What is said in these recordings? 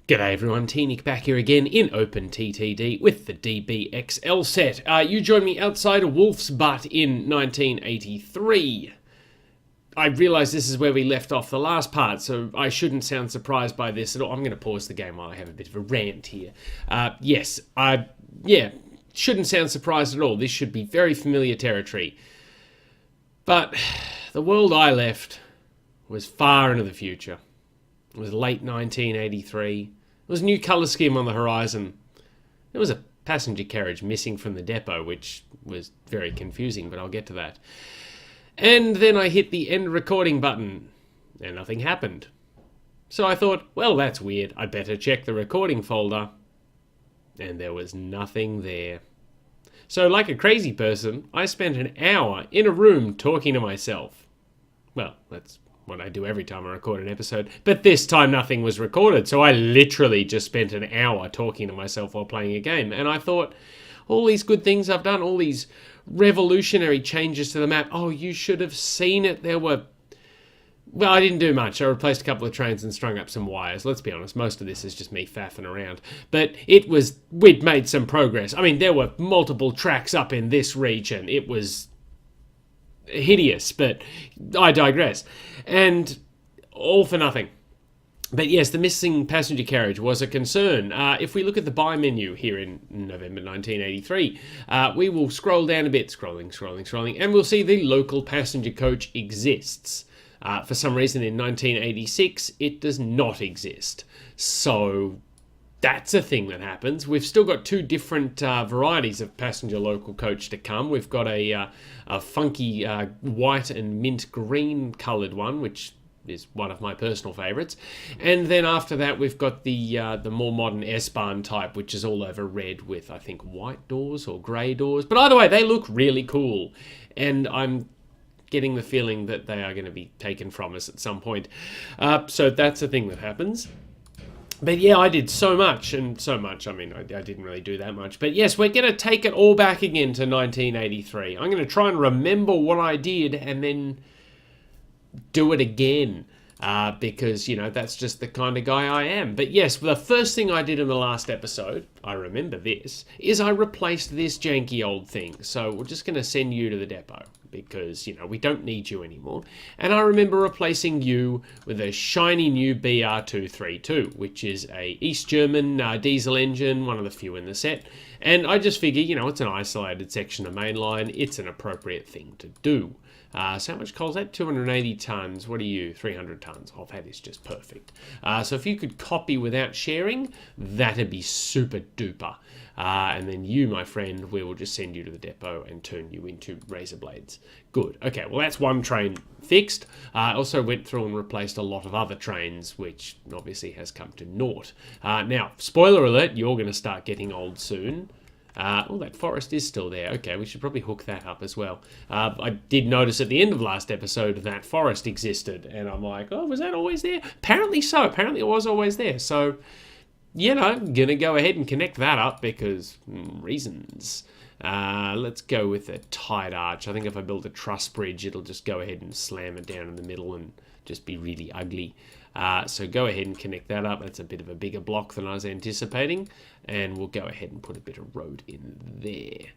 G'day everyone, T-Nick back here again in OpenTTD with the DBXL set. You joined me outside a wolf's butt in 1983. I realise this is where we left off the last part, so I shouldn't sound surprised by this at all. I'm going to pause the game while I have a bit of a rant here. Shouldn't sound surprised at all. This should be very familiar territory. But the world I left was far into the future. It was late 1983. There was a new colour scheme on the horizon. There was a passenger carriage missing from the depot, which was very confusing, but I'll get to that. And then I hit the end recording button, and nothing happened. So I thought, well, that's weird. I'd better check the recording folder. And there was nothing there. So like a crazy person, I spent an hour in a room talking to myself. Well, that's what I do every time I record an episode, but this time nothing was recorded, so I literally just spent an hour talking to myself while playing a game, and I thought, all these good things I've done, all these revolutionary changes to the map, oh, you should have seen it. Well, I didn't do much. I replaced a couple of trains and strung up some wires. Let's be honest, most of this is just me faffing around. But we'd made some progress. I mean, there were multiple tracks up in this region. It was hideous, but I digress. And all for nothing. But yes, the missing passenger carriage was a concern. If we look at the buy menu here in November 1983, we will scroll down a bit, scrolling, and we'll see the local passenger coach exists. For some reason in 1986, it does not exist. So that's a thing that happens. We've still got two different varieties of passenger local coach to come. We've got a funky white and mint green coloured one, which is one of my personal favourites. And then after that, we've got the more modern S-Bahn type, which is all over red with, I think, white doors or grey doors. But either way, they look really cool. And I'm getting the feeling that they are going to be taken from us at some point. So that's a thing that happens. But yeah, I did so much, I mean, I didn't really do that much. But yes, we're going to take it all back again to 1983. I'm going to try and remember what I did and then do it again. Because, that's just the kind of guy I am. But yes, the first thing I did in the last episode, I remember this, is I replaced this janky old thing. So we're just going to send you to the depot because, we don't need you anymore. And I remember replacing you with a shiny new BR232, which is a East German diesel engine, one of the few in the set. And I just figure, it's an isolated section of mainline. It's an appropriate thing to do. So how much coal is that? 280 tonnes. What are you? 300 tonnes. Oh, that is just perfect. So if you could copy without sharing, that'd be super duper. And then you, my friend, we will just send you to the depot and turn you into razor blades. Good. Okay, well, that's one train fixed. I also went through and replaced a lot of other trains, which obviously has come to naught. Now, spoiler alert, you're going to start getting old soon. That forest is still there. Okay, we should probably hook that up as well. I did notice at the end of last episode that forest existed, and I'm like, oh, was that always there? Apparently so. Apparently it was always there. So, I'm going to go ahead and connect that up because reasons. Let's go with a tight arch. I think if I build a truss bridge, it'll just go ahead and slam it down in the middle and just be really ugly. So go ahead and connect that up. That's a bit of a bigger block than I was anticipating. And we'll go ahead and put a bit of road in there.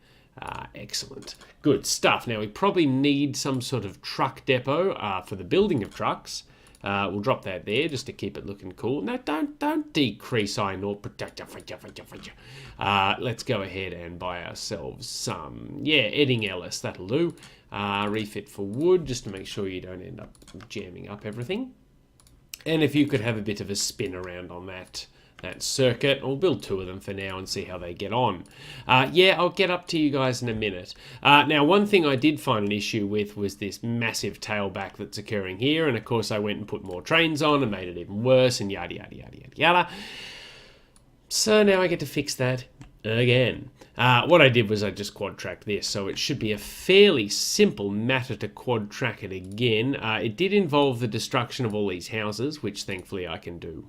Excellent. Good stuff. Now we probably need some sort of truck depot for the building of trucks. We'll drop that there just to keep it looking cool. No, don't decrease iron ore protector. Let's go ahead and buy ourselves some, Edding Ellis, that'll do. Refit for wood just to make sure you don't end up jamming up everything. And if you could have a bit of a spin around on that circuit, we'll build two of them for now and see how they get on. I'll get up to you guys in a minute. Now, one thing I did find an issue with was this massive tailback that's occurring here, and of course I went and put more trains on and made it even worse, and yada, yada, yada, yada, yada. So now I get to fix that again. What I did was I just quad tracked this, so it should be a fairly simple matter to quad track it again. It did involve the destruction of all these houses, which thankfully I can do,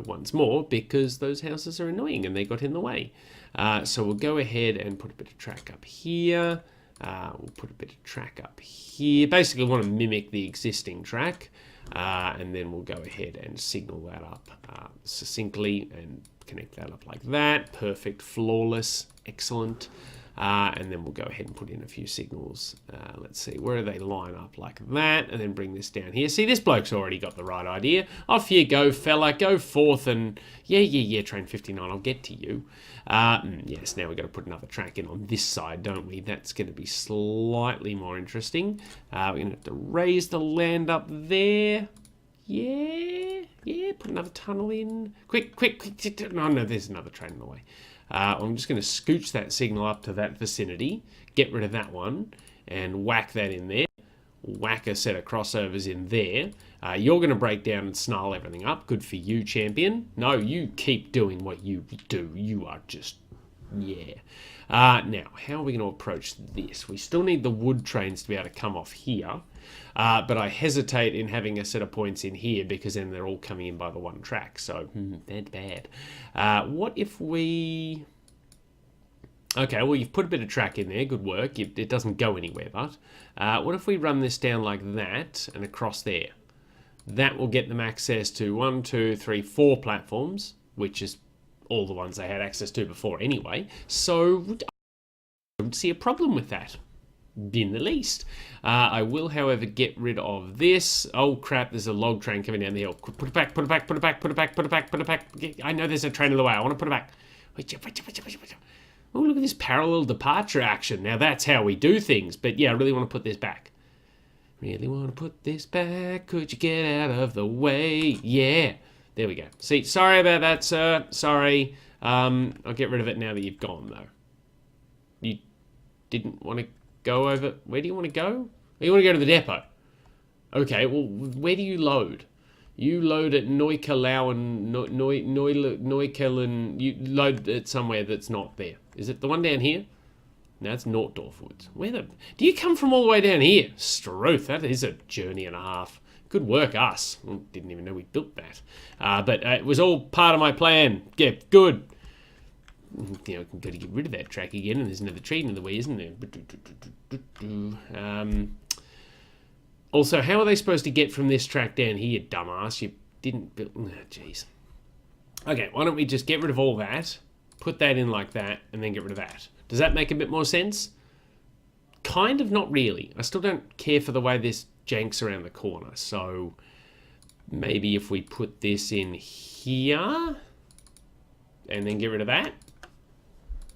once more, because those houses are annoying and they got in the way. So we'll go ahead and put a bit of track up here. We'll put a bit of track up here. Basically, I want to mimic the existing track. And then we'll go ahead and signal that up succinctly and connect that up like that. Perfect, flawless, excellent. And then we'll go ahead and put in a few signals. Let's see, where do they line up like that? And then bring this down here. See, this bloke's already got the right idea. Off you go, fella. Go forth and... Yeah, train 59, I'll get to you. Yes, now we've got to put another track in on this side, don't we? That's going to be slightly more interesting. We're going to have to raise the land up there. Yeah, put another tunnel in. Quick. No, there's another train in the way. I'm just going to scooch that signal up to that vicinity, get rid of that one, and whack that in there. Whack a set of crossovers in there. You're going to break down and snarl everything up. Good for you, champion. No, you keep doing what you do. You are just... yeah. Now, how are we going to approach this? We still need the wood trains to be able to come off here. But I hesitate in having a set of points in here because then they're all coming in by the one track. So, that's bad. What if we... Okay, well, you've put a bit of track in there. Good work. It doesn't go anywhere, but... what if we run this down like that and across there? That will get them access to 1, 2, 3, 4 platforms, which is all the ones they had access to before anyway. So, I don't see a problem with that. In the least. I will, however, get rid of this. Oh crap, there's a log train coming down the hill. Put it back. I know there's a train in the way. I want to put it back. Oh, look at this parallel departure action. Now that's how we do things. But yeah, I really want to put this back. Really want to put this back. Could you get out of the way? Yeah. There we go. See, sorry about that, sir. Sorry. I'll get rid of it now that you've gone, though. You didn't want to go over... Where do you want to go? Oh, you want to go to the depot. Okay, well, where do you load? You load at Neukelauern, Neukelen... You load it somewhere that's not there. Is it the one down here? No, it's Nortdorf Woods. Where the... Do you come from all the way down here? Struth, that is a journey and a half. Good work, us. Well, didn't even know we built that. But it was all part of my plan. Yeah, good. You know, got to get rid of that track again, and there's another train in the way, isn't there? Also, how are they supposed to get from this track down here, dumbass? You didn't build... Oh, jeez. Okay, why don't we just get rid of all that, put that in like that, and then get rid of that. Does that make a bit more sense? Kind of, not really. I still don't care for the way this janks around the corner, so maybe if we put this in here, and then get rid of that.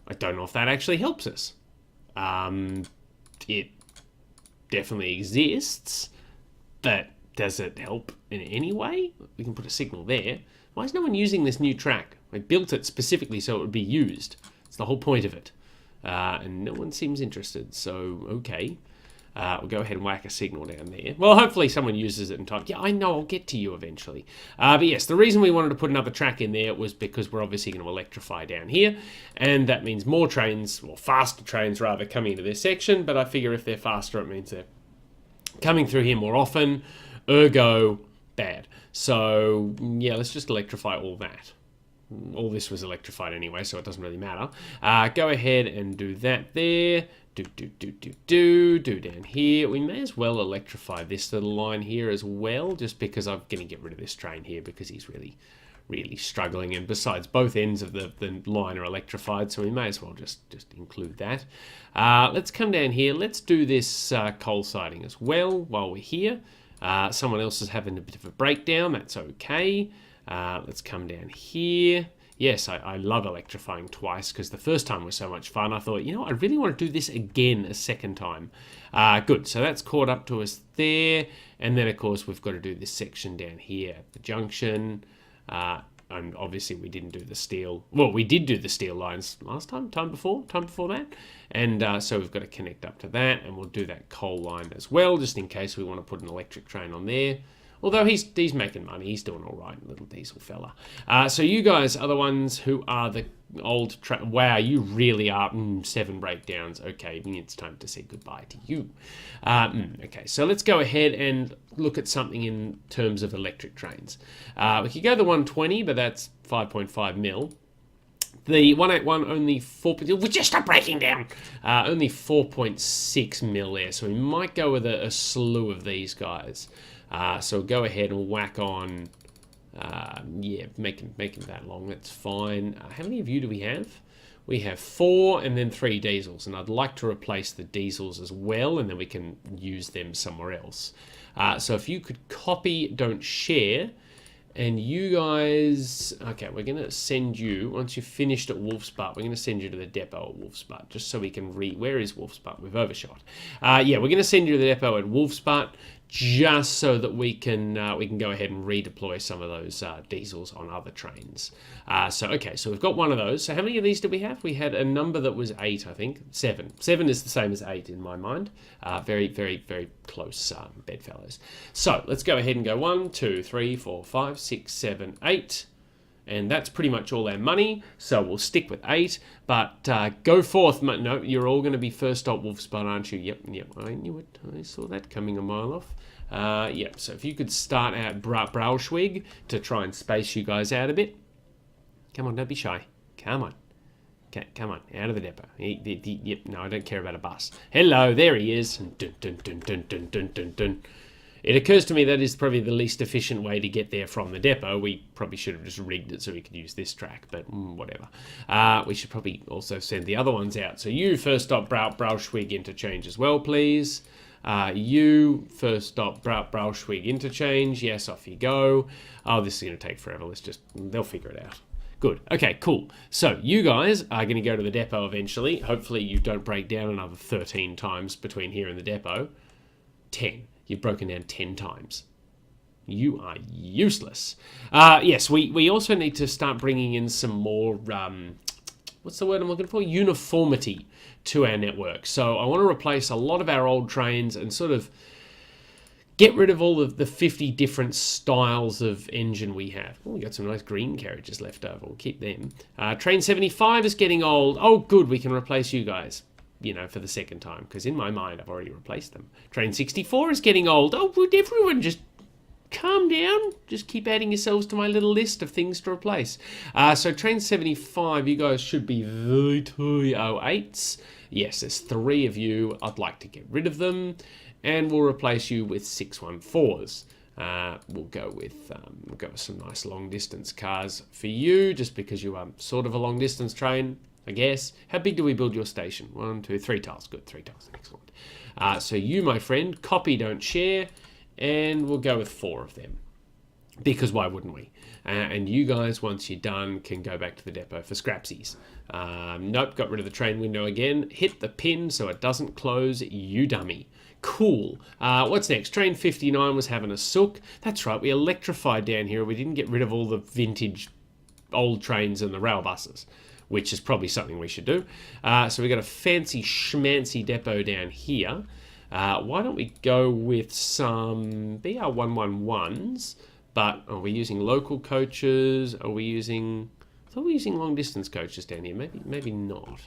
I don't know if that actually helps us. It definitely exists, but does it help in any way? We can put a signal there. Why is no one using this new track? I built it specifically so it would be used. It's the whole point of it. And no one seems interested, so okay. We'll go ahead and whack a signal down there. Well, hopefully someone uses it in time. Yeah, I know, I'll get to you eventually. But yes, the reason we wanted to put another track in there was because we're obviously going to electrify down here, and that means more trains, or faster trains rather, coming into this section, but I figure if they're faster, it means they're coming through here more often, ergo, bad. So, yeah, let's just electrify all that. All this was electrified anyway, so it doesn't really matter. Go ahead and do that there. Do down here. We may as well electrify this little line here as well, just because I'm going to get rid of this train here because he's really struggling, and besides, both ends of the line are electrified, so we may as well just include that. Let's come down here. Let's do this coal siding as well while we're here. Someone else is having a bit of a breakdown. That's okay. Let's come down here. Yes, I love electrifying twice because the first time was so much fun. I thought, you know, I really want to do this again a second time. Good, so that's caught up to us there. And then, of course, we've got to do this section down here at the junction. And obviously we didn't do the steel. Well, we did do the steel lines last time before that. And so we've got to connect up to that. And we'll do that coal line as well, just in case we want to put an electric train on there. Although he's making money, he's doing all right, little diesel fella. So you guys are the ones who are the old... Wow, you really are. 7 breakdowns. Okay, it's time to say goodbye to you. Okay, so let's go ahead and look at something in terms of electric trains. We could go the 120, but that's 5.5 mil. The 181 only 4... We'll just stop breaking down. Only 4.6 mil there, so we might go with a slew of these guys. So go ahead and whack on, yeah, make them that long, that's fine. How many of you do we have? We have 4 and then 3 diesels, and I'd like to replace the diesels as well, and then we can use them somewhere else. So if you could copy, don't share, and you guys, okay, we're going to send you, once you've finished at Wolf's Butt, we're going to send you to the depot at Wolf's Butt, just so we can where is Wolf's Butt? We've overshot. Yeah, we're going to send you to the depot at Wolf's Butt, just so that we can go ahead and redeploy some of those diesels on other trains. Okay, so we've got one of those. So how many of these did we have? We had a number that was 8, I think. 7. 7 is the same as 8 in my mind. Very, very, very close bedfellows. So let's go ahead and go 1, 2, 3, 4, 5, 6, 7, 8. And that's pretty much all our money, so we'll stick with 8. But go forth. No, you're all going to be first stop Wolf's Butt, aren't you? Yep, I knew it. I saw that coming a mile off. Yep, so if you could start at Braunschweig to try and space you guys out a bit. Come on, don't be shy. Come on. Okay, come on, out of the depot. Yep, no, I don't care about a bus. Hello, there he is. Dun, dun, dun, dun, dun, dun, dun, dun. It occurs to me that is probably the least efficient way to get there from the depot. We probably should have just rigged it so we could use this track, but whatever. We should probably also send the other ones out. So you first stop Braunschweig interchange as well, please. You first stop Braunschweig interchange. Yes, off you go. Oh, this is going to take forever. They'll figure it out. Good. Okay, cool. So you guys are going to go to the depot eventually. Hopefully you don't break down another 13 times between here and the depot. 10. You've broken down 10 times. You are useless. Yes, we also need to start bringing in some more, what's the word I'm looking for? Uniformity to our network. So I want to replace a lot of our old trains and sort of get rid of all of the 50 different styles of engine we have. Oh, we got some nice green carriages left over. We'll keep them. Train 75 is getting old. Oh, good, we can replace you guys. You know, for the second time, because in my mind I've already replaced them. Train 64 is getting old. Oh, would everyone just calm down? Just keep adding yourselves to my little list of things to replace. So train 75, you guys should be V208s. Yes, there's 3 of you. I'd like to get rid of them, and we'll replace you with 614s. We'll go with some nice long distance cars for you, just because you are sort of a long distance train, I guess. How big do we build your station? 1, 2, 3 tiles. Good, 3 tiles. Excellent. So you, my friend, copy, don't share, and we'll go with 4 of them. Because why wouldn't we? And you guys, once you're done, can go back to the depot for scrapsies. Nope, got rid of the train window again. Hit the pin so it doesn't close, you dummy. Cool. What's next? Train 59 was having a sook. That's right, we electrified down here. We didn't get rid of all the vintage old trains and the rail buses, which is probably something we should do. So we've got a fancy schmancy depot down here. Why don't we go with some BR111s, but are we using local coaches? Are we using... I thought we were using long distance coaches down here. Maybe not.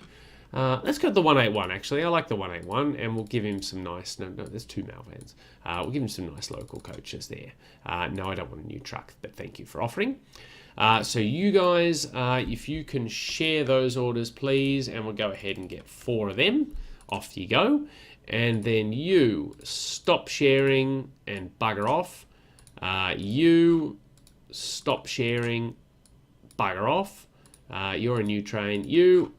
Let's go with the 181, actually. I like the 181, and we'll give him some nice... No, there's 2 mail vans. We'll give him some nice local coaches there. No, I don't want a new truck, but thank you for offering. So you guys, if you can share those orders, please, and we'll go ahead and get 4 of them. Off you go. And then you stop sharing and bugger off. You stop sharing, bugger off. You're a new train. You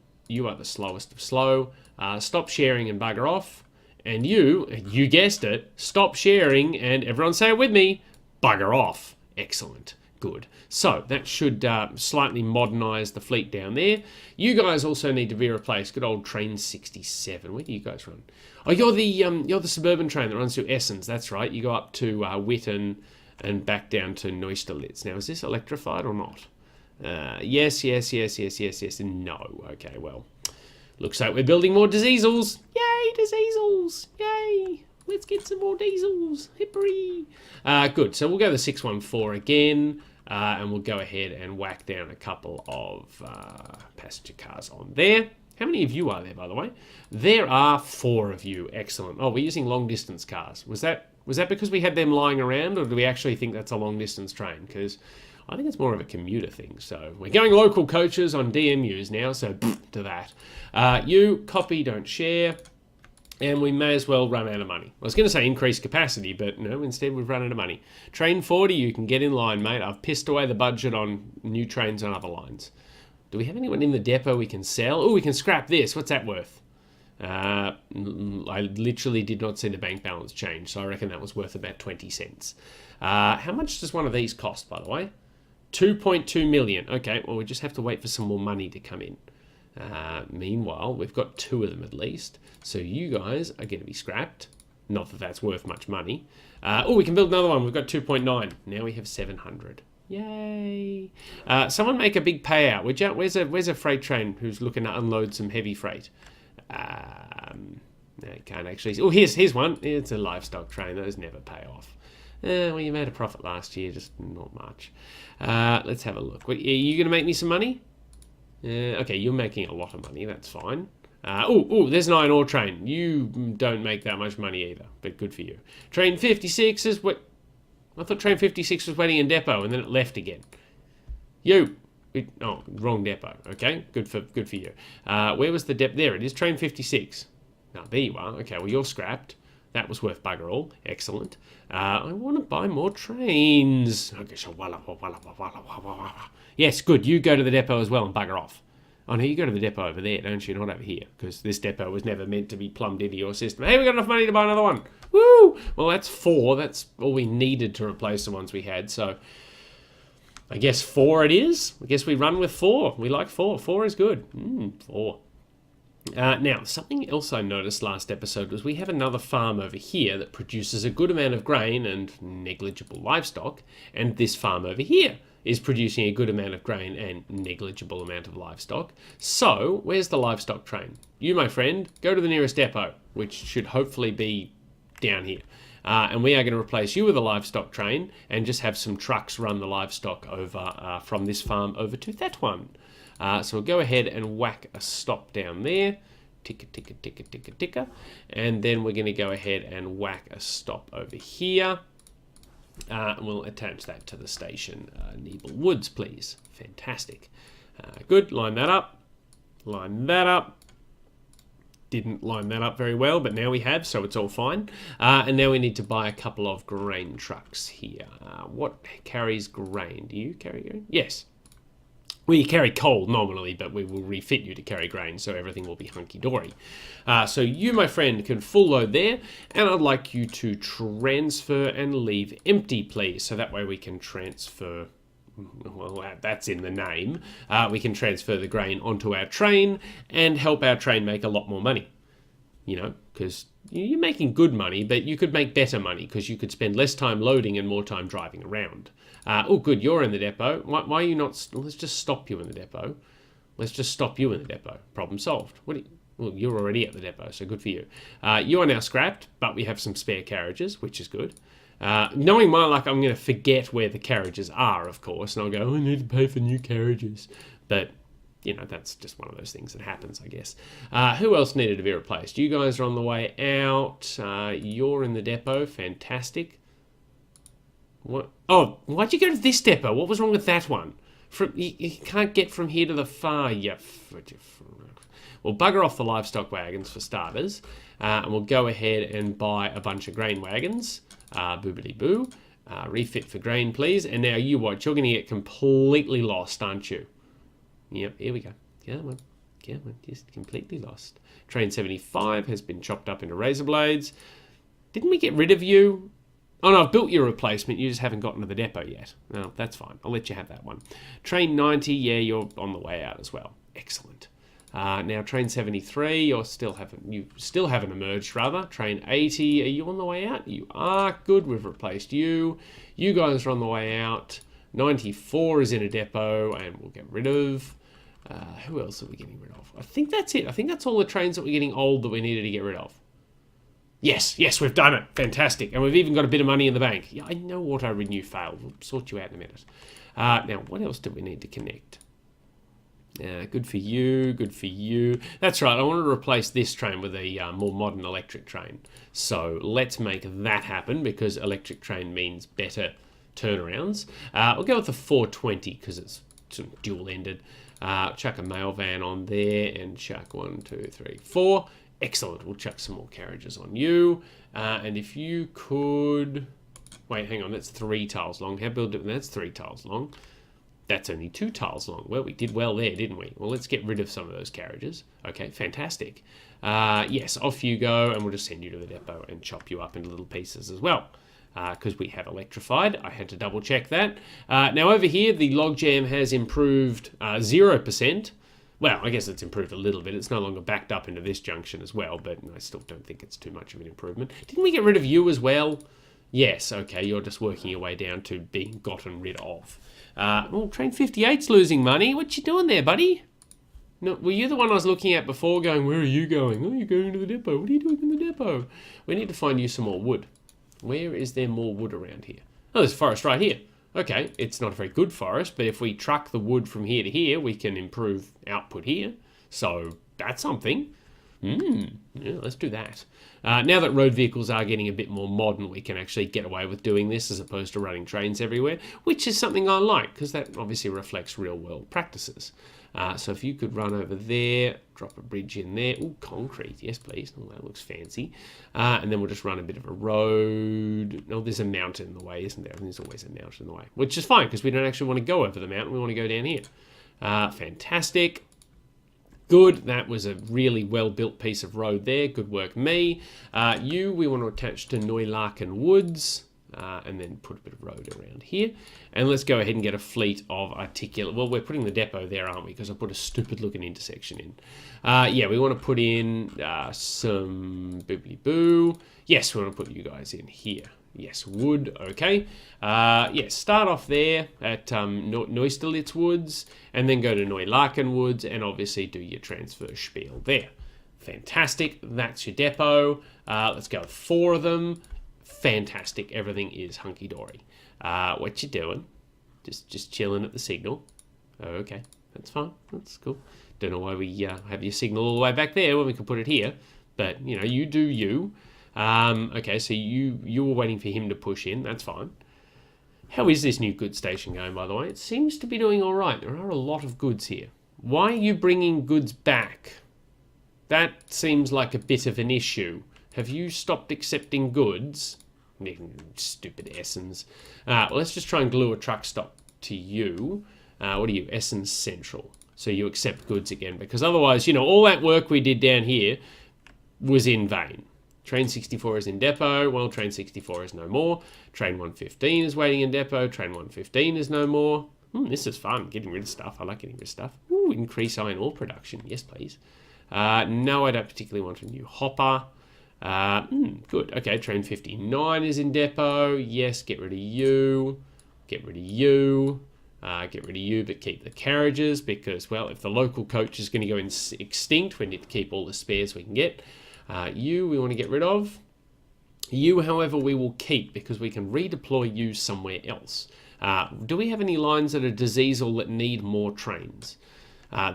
are the slowest of slow. Stop sharing and bugger off. And you guessed it, stop sharing and everyone say it with me, bugger off. Excellent. Good. So that should slightly modernise the fleet down there. You guys also need to be replaced. Good old train 67. Where do you guys run? Oh, you're the suburban train that runs through Essens. That's right. You go up to Witten and back down to Neusterlitz. Now, is this electrified or not? Yes. No. Okay. Well, looks like we're building more diesels. Yay, diesels! Yay! Let's get some more diesels. Hippery. Good. So we'll go the 614 again, and we'll go ahead and whack down a couple of passenger cars on there. How many of you are there, by the way? There are 4 of you. Excellent. Oh, we're using long distance cars. Was that because we had them lying around, or do we actually think that's a long distance train? Because I think it's more of a commuter thing. So we're going local coaches on DMUs now. So to that. You copy, don't share. And we may as well run out of money. I was going to say increase capacity, but no, instead we've run out of money. Train 40, you can get in line, mate. I've pissed away the budget on new trains on other lines. Do we have anyone in the depot we can sell? Oh, we can scrap this. What's that worth? I literally did not see the bank balance change, so I reckon that was worth about 20 cents. How much does one of these cost, by the way? 2.2 million. Okay, well, we just have to wait for some more money to come in. Meanwhile, we've got 2 of them at least, so you guys are going to be scrapped. Not that that's worth much money. Oh, we can build another one. We've got 2.9. Now we have 700. Yay! Someone make a big payout. Would you? Where's a freight train who's looking to unload some heavy freight? No, can't actually. Oh, here's one. It's a livestock train. Those never pay off. Well, you made a profit last year, just not much. Let's have a look. Are you going to make me some money? Okay, you're making a lot of money. That's fine. There's an iron ore train. You don't make that much money either, but good for you. Train 56 is what? I thought train 56 was waiting in depot, and then it left again. Wrong depot. Okay, good for you. Where was the depot? There it is. Train 56. Now there you are. Okay, well you're scrapped. That was worth bugger all. Excellent. I want to buy more trains. Okay, so yes, good. You go to the depot as well and bugger off. Oh no, you go to the depot over there, don't you? Not over here, because this depot was never meant to be plumbed into your system. Hey, we got enough money to buy another one. Woo! Well, that's 4. That's all we needed to replace the ones we had. So I guess 4 it is. I guess we run with 4. We like 4. 4 is good. 4. Now, something else I noticed last episode was we have another farm over here that produces a good amount of grain and negligible livestock, and this farm over here is producing a good amount of grain and negligible amount of livestock. So, where's the livestock train? You, my friend, go to the nearest depot, which should hopefully be down here. And we are going to replace you with a livestock train and just have some trucks run the livestock over from this farm over to that one. So we'll go ahead and whack a stop down there. Ticker, ticker, ticker, ticker, ticker. And then we're going to go ahead and whack a stop over here. And we'll attach that to the station. Nebel Woods, please. Fantastic. Good. Line that up. Line that up. Didn't line that up very well, but now we have, so it's all fine. And now we need to buy a couple of grain trucks here. What carries grain? Do you carry grain? Yes. Well, you carry coal nominally, but we will refit you to carry grain, so everything will be hunky-dory. So you, my friend, can full load there, and I'd like you to transfer and leave empty, please. So that way we can transfer, well, that's in the name. We can transfer the grain onto our train and help our train make a lot more money. You know, because you're making good money, but you could make better money because you could spend less time loading and more time driving around. Good, you're in the depot. Why are you not? Let's just stop you in the depot. Let's just stop you in the depot. Problem solved. Well, you're already at the depot, so good for you. You are now scrapped, but we have some spare carriages, which is good. Knowing my luck, I'm going to forget where the carriages are, of course, and I'll go, I need to pay for new carriages. But you know, that's just one of those things that happens, I guess. Who else needed to be replaced? You guys are on the way out. You're in the depot. Fantastic. What? Oh, why'd you go to this depot? What was wrong with that one? You can't get from here to the far. We'll bugger off the livestock wagons for starters. And we'll go ahead and buy a bunch of grain wagons. Boobity-boo. Refit for grain, please. And now you watch. You're going to get completely lost, aren't you? Yep, here we go. Come on, just completely lost. Train 75 has been chopped up into razor blades. Didn't we get rid of you? Oh no, I've built your replacement. You just haven't gotten to the depot yet. No, that's fine. I'll let you have that one. Train 90, yeah, you're on the way out as well. Excellent. Now train 73, you still haven't emerged rather. Train 80, are you on the way out? You are. Good, we've replaced you. You guys are on the way out. 94 is in a depot, and we'll get rid of. Who else are we getting rid of? I think that's it. I think that's all the trains that we're getting old that we needed to get rid of. Yes, we've done it. Fantastic. And we've even got a bit of money in the bank. Yeah, I know Auto Renew failed. We'll sort you out in a minute. Now, what else do we need to connect? Good for you, good for you. That's right, I wanted to replace this train with a more modern electric train. So let's make that happen because electric train means better turnarounds. We'll go with the 420 because it's sort of dual-ended. Chuck a mail van on there and chuck 1, 2, 3, 4. Excellent. We'll chuck some more carriages on you. And if you could... Wait, hang on. That's 3 tiles long. How build it? That's 3 tiles long. That's only 2 tiles long. Well, we did well there, didn't we? Well, let's get rid of some of those carriages. Okay, fantastic. Yes, off you go, and we'll just send you to the depot and chop you up into little pieces as well. Because we have electrified. I had to double check that. Now over here, the logjam has improved 0%. Well, I guess it's improved a little bit. It's no longer backed up into this junction as well, but I still don't think it's too much of an improvement. Didn't we get rid of you as well? Yes, okay, you're just working your way down to being gotten rid of. Oh, train 58's losing money. What you doing there, buddy? No, were you the one I was looking at before going, where are you going? Oh, you're going to the depot. What are you doing in the depot? We need to find you some more wood. Where is there more wood around here? Oh, there's a forest right here. Okay, it's not a very good forest, but if we truck the wood from here to here, we can improve output here. So that's something. Yeah, let's do that. Now that road vehicles are getting a bit more modern, we can actually get away with doing this as opposed to running trains everywhere, which is something I like because that obviously reflects real world practices. So if you could run over there, drop a bridge in there. Oh, concrete. Yes, please. Oh, that looks fancy. And then we'll just run a bit of a road. No, there's a mountain in the way, isn't there? There's always a mountain in the way, which is fine because we don't actually want to go over the mountain. We want to go down here. Fantastic. Good. That was a really well-built piece of road there. Good work, me. We want to attach to Neularken Woods. And then put a bit of road around here. And let's go ahead and get a fleet of articulate... Well, we're putting the depot there, aren't we? Because I put a stupid-looking intersection in. Yeah, we want to put in some boobly-boo. Yes, we want to put you guys in here. Yes, wood, okay. Yeah, start off there at Neusterlitz Woods, and then go to Neularken Woods, and obviously do your transfer spiel there. Fantastic, that's your depot. Let's go with 4 of them. Fantastic, everything is hunky-dory. What you doing? Just chilling at the signal. Okay, that's fine, that's cool. Don't know why we have your signal all the way back there when we can put it here, but, you know, you do you. Okay, so you were waiting for him to push in, that's fine. How is this new goods station going, by the way? It seems to be doing all right. There are a lot of goods here. Why are you bringing goods back? That seems like a bit of an issue. Have you stopped accepting goods? Stupid Essens. Well, let's just try and glue a truck stop to you. What are you? Essens Central. So you accept goods again, because otherwise, you know, all that work we did down here was in vain. Train 64 is in depot. Well, train 64 is no more. Train 115 is waiting in depot. Train 115 is no more. This is fun, getting rid of stuff. I like getting rid of stuff. Ooh, increase iron ore production. Yes, please. No, I don't particularly want a new hopper. Good. Okay, train 59 is in depot. Yes, get rid of you. Get rid of you. Get rid of you, but keep the carriages because, well, if the local coach is going to go extinct, we need to keep all the spares we can get. You, we want to get rid of. You, however, we will keep because we can redeploy you somewhere else. Do we have any lines that are diesel that need more trains?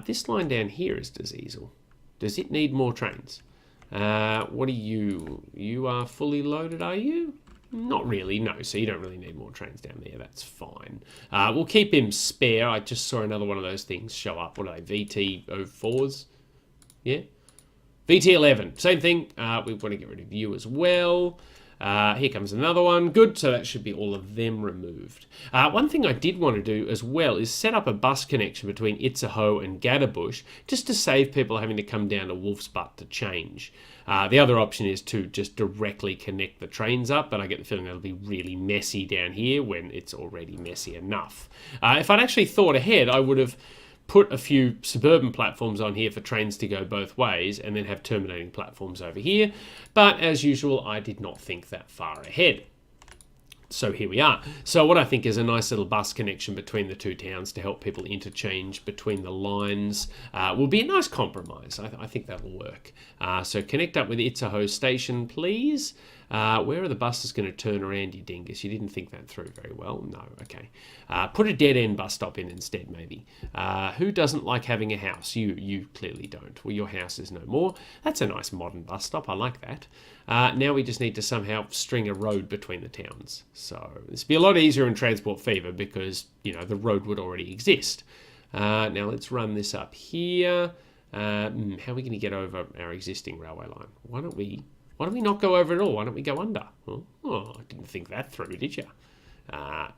This line down here is diesel. Does it need more trains? What are you? You are fully loaded, are you? Not really, no. So you don't really need more trains down there. That's fine. We'll keep him spare. I just saw another one of those things show up. What are they? VT04s? Yeah? VT11. Same thing. We want to get rid of you as well. Here comes another one. Good, so that should be all of them removed. One thing I did want to do as well is set up a bus connection between Itzehoe and Gadderbush just to save people having to come down to Wolf's Butt to change. The other option is to just directly connect the trains up, but I get the feeling that'll be really messy down here when it's already messy enough. If I'd actually thought ahead, I would have put a few suburban platforms on here for trains to go both ways and then have terminating platforms over here. But as usual, I did not think that far ahead. So here we are. So what I think is a nice little bus connection between the two towns to help people interchange between the lines will be a nice compromise. I think that'll work. So connect up with Itzehoe Station, please. Where are the buses going to turn around, you dingus? You didn't think that through very well. No, okay. Put a dead-end bus stop in instead, maybe. Who doesn't like having a house? You clearly don't. Well, your house is no more. That's a nice modern bus stop. I like that. Now we just need to somehow string a road between the towns. So this would be a lot easier in Transport Fever because, you know, the road would already exist. Now let's run this up here. How are we going to get over our existing railway line? Why don't we not go over at all? Why don't we go under? Oh, I didn't think that through, did you?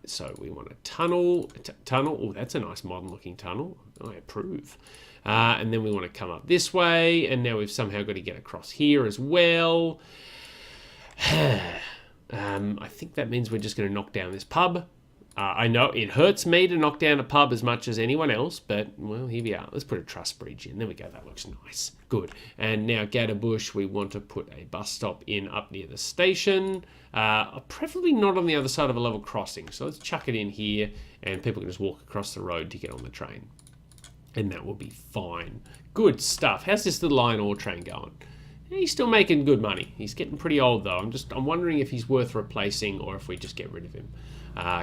So we want a tunnel. Oh, that's a nice modern looking tunnel. I approve. And then we want to come up this way, and now we've somehow got to get across here as well. I think that means we're just going to knock down this pub. I know it hurts me to knock down a pub as much as anyone else, but, well, here we are. Let's put a truss bridge in. There we go. That looks nice. Good. And now Gadderbush, we want to put a bus stop in up near the station. Preferably not on the other side of a level crossing. So let's chuck it in here, and people can just walk across the road to get on the train. And that will be fine. Good stuff. How's this little iron ore train going? He's still making good money. He's getting pretty old, though. I'm wondering if he's worth replacing or if we just get rid of him.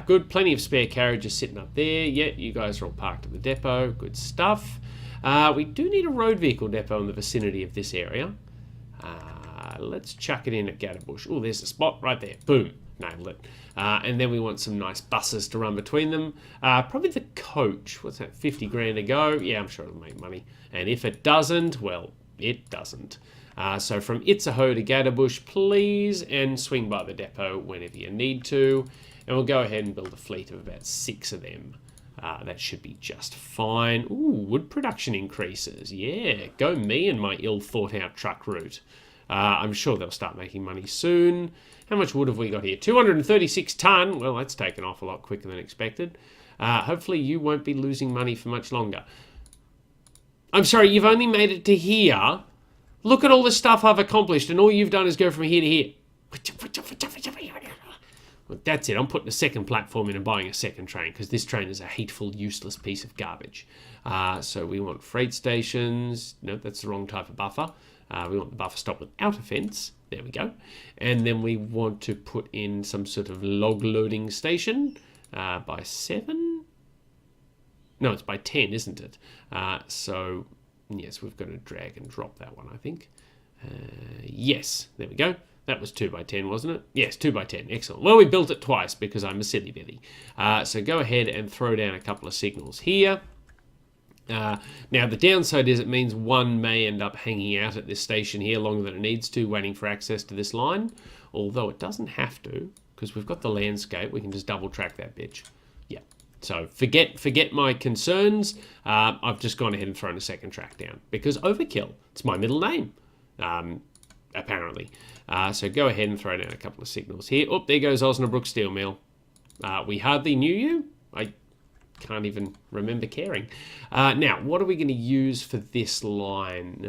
Good, plenty of spare carriages sitting up there. Yeah, you guys are all parked at the depot. Good stuff. We do need a road vehicle depot in the vicinity of this area. Let's chuck it in at Gadderbush. Oh, there's a spot right there. Boom. Nailed it. And then we want some nice buses to run between them. Probably the coach. What's that, 50 grand a go? Yeah, I'm sure it'll make money. And if it doesn't, well, it doesn't. So from Itzehoe to Gadderbush, please, and swing by the depot whenever you need to. And we'll go ahead and build a fleet of about 6 of them. That should be just fine. Ooh, wood production increases. Yeah, go me and my ill-thought-out truck route. I'm sure they'll start making money soon. How much wood have we got here? 236 tonne. Well, that's taken off a lot quicker than expected. Hopefully you won't be losing money for much longer. I'm sorry, you've only made it to here. Look at all the stuff I've accomplished, and all you've done is go from here to here. Well, that's it. I'm putting a second platform in and buying a second train, because this train is a hateful, useless piece of garbage. So we want freight stations. No, that's the wrong type of buffer. We want the buffer stop without a fence. There we go. And then we want to put in some sort of log loading station by 7. No, it's by 10, isn't it? So, yes, we've got to drag and drop that one, I think. Yes, there we go. That was 2 by 10, wasn't it? Yes, 2 by 10. Excellent. Well, we built it twice because I'm a silly billy. So go ahead and throw down a couple of signals here. Now, the downside is it means one may end up hanging out at this station here longer than it needs to, waiting for access to this line. Although it doesn't have to, because we've got the landscape. We can just double track that bitch. Yeah. So forget my concerns. I've just gone ahead and thrown a second track down because overkill. It's my middle name, apparently. So go ahead and throw down a couple of signals here. Oh, there goes Osnabrück Steel Mill. We hardly knew you. I can't even remember caring. Now, what are we going to use for this line?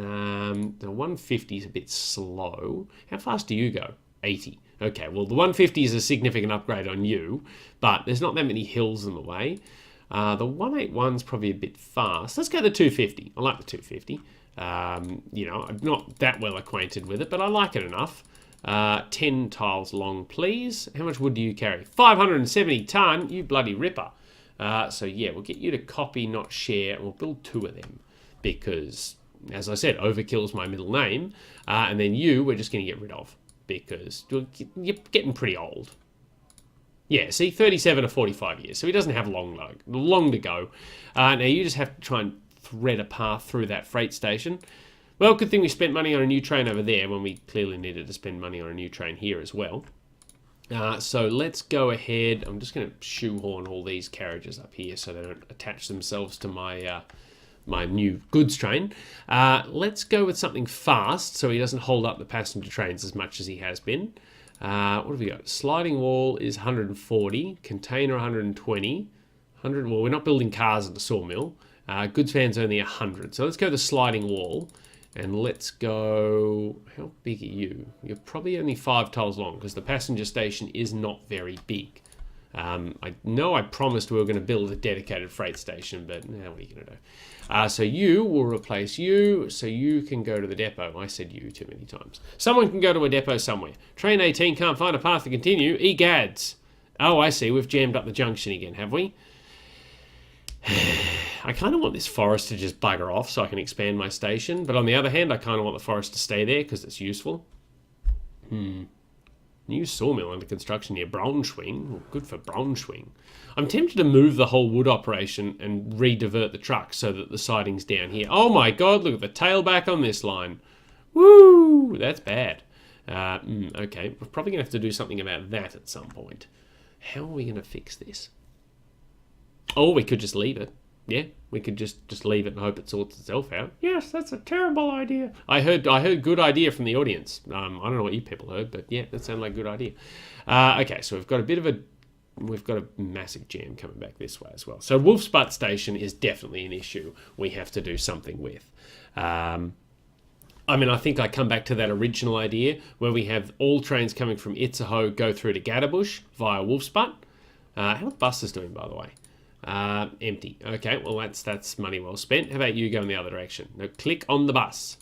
The 150 is a bit slow. How fast do you go? 80. Okay, well, the 150 is a significant upgrade on you, but there's not that many hills in the way. The 181 is probably a bit fast. Let's go the 250. I like the 250. You know, I'm not that well acquainted with it, but I like it enough. 10 tiles long, please. How much wood do you carry? 570 tonne, you bloody ripper. So yeah, we'll get you to copy, not share, and we'll build 2 of them because, as I said, overkill's my middle name, and then you, we're just going to get rid of because you're getting pretty old. Yeah, see, 37 to 45 years, so he doesn't have long to go. Now you just have to try and thread a path through that freight station. Well, good thing we spent money on a new train over there when we clearly needed to spend money on a new train here as well. So let's go ahead. I'm just going to shoehorn all these carriages up here so they don't attach themselves to my my new goods train. Let's go with something fast so he doesn't hold up the passenger trains as much as he has been. What have we got? Sliding wall is 140, container 120, 100. Well, we're not building cars at the sawmill. Goods van's only 100. So let's go to sliding wall. And let's go, how big are you? You're probably only 5 tiles long because the passenger station is not very big. I know I promised we were going to build a dedicated freight station, but now what are you going to do? So you will replace you, so you can go to the depot. I said you too many times. Someone can go to a depot somewhere. Train 18 can't find a path to continue. Egads. Oh, I see. We've jammed up the junction again, have we? I kind of want this forest to just bugger off so I can expand my station. But on the other hand, I kind of want the forest to stay there because it's useful. New sawmill under construction near Braunschweig. Well, good for Braunschweig. I'm tempted to move the whole wood operation and re-divert the truck so that the siding's down here. Oh my god, look at the tailback on this line. Woo! That's bad. Okay, we're probably going to have to do something about that at some point. How are we going to fix this? Oh, we could just leave it. Yeah, we could just leave it and hope it sorts itself out. Yes, that's a terrible idea. I heard good idea from the audience. I don't know what you people heard, but yeah, that sounded like a good idea. Okay, so we've got a massive jam coming back this way as well. So Wolf's Butt Station is definitely an issue we have to do something with. I mean, I think I come back to that original idea where we have all trains coming from Itzehoe go through to Gatterbush via Wolf's Butt. How are the buses doing, by the way? Empty. Okay, well that's money well spent. How about you going the other direction? Now click on the bus.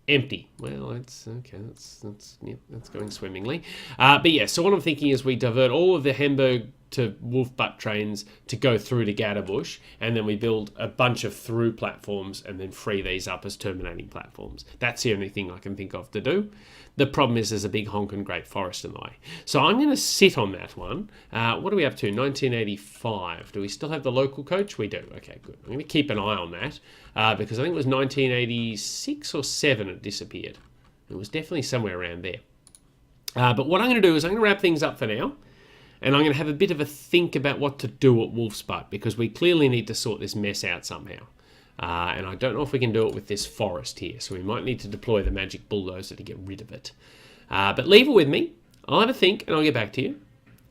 Empty. Well, that's okay. That's going swimmingly. But yeah, so what I'm thinking is we divert all of the Hamburg to Wolfbutt trains to go through to Gatterbush, and then we build a bunch of through platforms and then free these up as terminating platforms. That's the only thing I can think of to do. The problem is there's a big honking great forest in the way. So I'm going to sit on that one. What are we up to? 1985. Do we still have the local coach? We do. Okay, good. I'm going to keep an eye on that because I think it was 1986 or 7 it disappeared. It was definitely somewhere around there. But what I'm going to do is I'm going to wrap things up for now. And I'm going to have a bit of a think about what to do at Wolf's Butt because we clearly need to sort this mess out somehow. And I don't know if we can do it with this forest here, so we might need to deploy the magic bulldozer to get rid of it. But leave it with me. I'll have a think and I'll get back to you.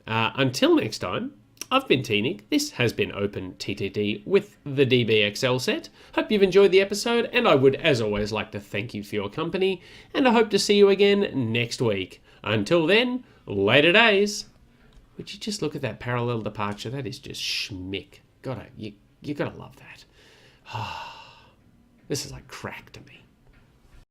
Until next time, I've been T-Nick. This has been Open TTT with the DBXL set. Hope you've enjoyed the episode, and I would, as always, like to thank you for your company, and I hope to see you again next week. Until then, later days. Would you just look at that parallel departure? That is just schmick. You gotta love that. This is like crack to me.